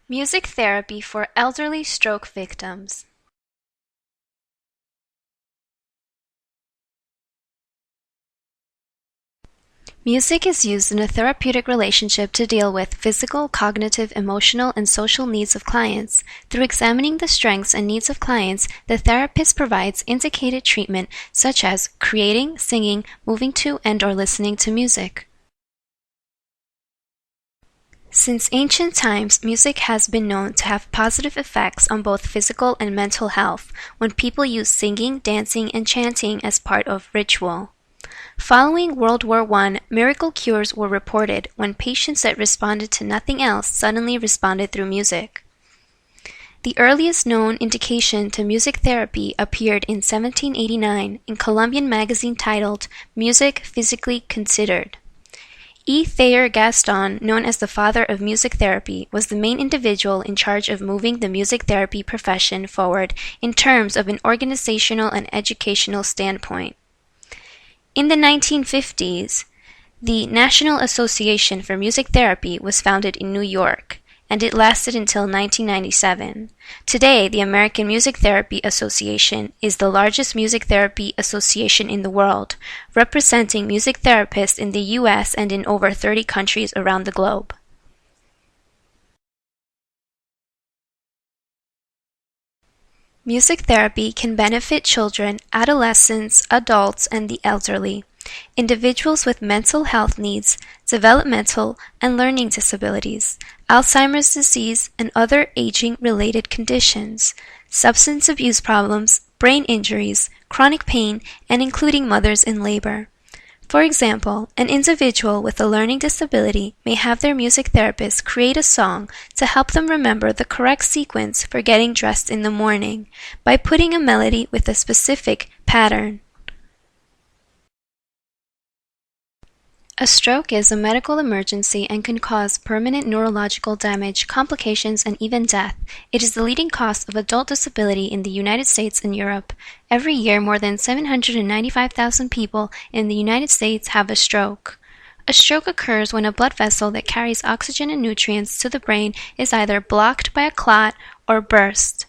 Music therapy for elderly stroke victims. Music is used in a therapeutic relationship to deal with physical, cognitive, emotional, and social needs of clients. Through examining the strengths and needs of clients, the therapist provides indicated treatment such as creating, singing, moving to, and/or listening to music. Since ancient times, music has been known to have positive effects on both physical and mental health when people use singing, dancing, and chanting as part of ritual. Following World War I, miracle cures were reported when patients that responded to nothing else suddenly responded through music. The earliest known indication to music therapy appeared in 1789 in Columbian magazine titled Music Physically Considered. E. Thayer Gaston, known as the father of music therapy, was the main individual in charge of moving the music therapy profession forward in terms of an organizational and educational standpoint. In the 1950s, the National Association for Music Therapy was founded in New York, and it lasted until 1997. Today, the American Music Therapy Association is the largest music therapy association in the world, representing music therapists in the U.S. and in over 30 countries around the globe. Music therapy can benefit children, adolescents, adults, and the elderly, individuals with mental health needs, developmental and learning disabilities, Alzheimer's disease and other aging-related conditions, substance abuse problems, brain injuries, chronic pain, and including mothers in labor. For example, an individual with a learning disability may have their music therapist create a song to help them remember the correct sequence for getting dressed in the morning by putting a melody with a specific pattern. A stroke is a medical emergency and can cause permanent neurological damage, complications, and even death. It is the leading cause of adult disability in the United States and Europe. Every year, more than 795,000 people in the United States have a stroke. A stroke occurs when a blood vessel that carries oxygen and nutrients to the brain is either blocked by a clot or burst.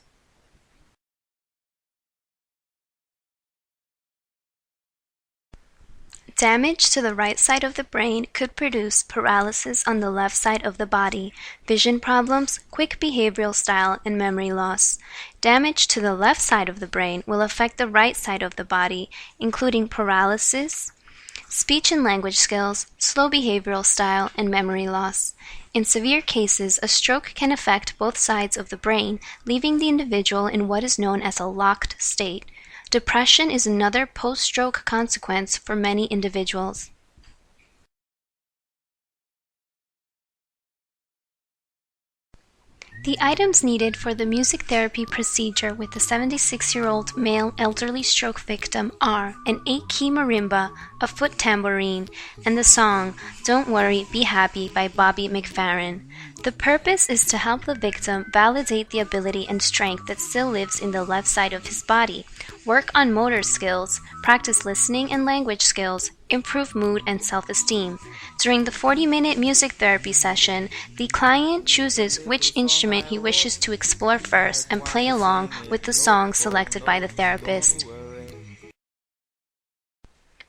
Damage to the right side of the brain could produce paralysis on the left side of the body, vision problems, quick behavioral style, and memory loss. Damage to the left side of the brain will affect the right side of the body, including paralysis, speech and language skills, slow behavioral style, and memory loss. In severe cases, a stroke can affect both sides of the brain, leaving the individual in what is known as a locked state. Depression is another post-stroke consequence for many individuals. The items needed for the music therapy procedure with the 76-year-old male elderly stroke victim are an 8-key marimba, a foot tambourine, and the song "Don't Worry, Be Happy" by Bobby McFerrin. The purpose is to help the victim validate the ability and strength that still lives in the left side of his body, work on motor skills, practice listening and language skills, improve mood and self-esteem. During the 40-minute music therapy session, the client chooses which instrument he wishes to explore first and play along with the song selected by the therapist.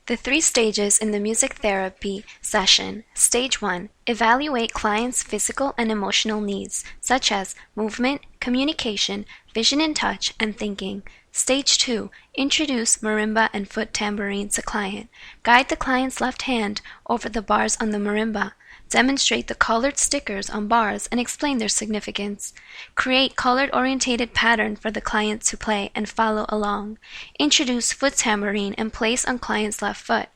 The 3 stages in the music therapy session. Stage 1. Evaluate client's physical and emotional needs, such as movement, communication, vision and touch, and thinking. Stage 2. Introduce marimba and foot tambourine to client. Guide the client's left hand over the bars on the marimba. Demonstrate the colored stickers on bars and explain their significance. Create colored-orientated pattern for the client to play and follow along. Introduce foot tambourine and place on client's left foot.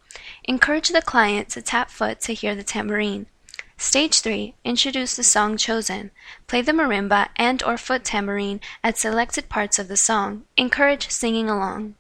Encourage the client to tap foot to hear the tambourine. Stage 3. Introduce the song chosen. Play the marimba and/or foot tambourine at selected parts of the song. Encourage singing along.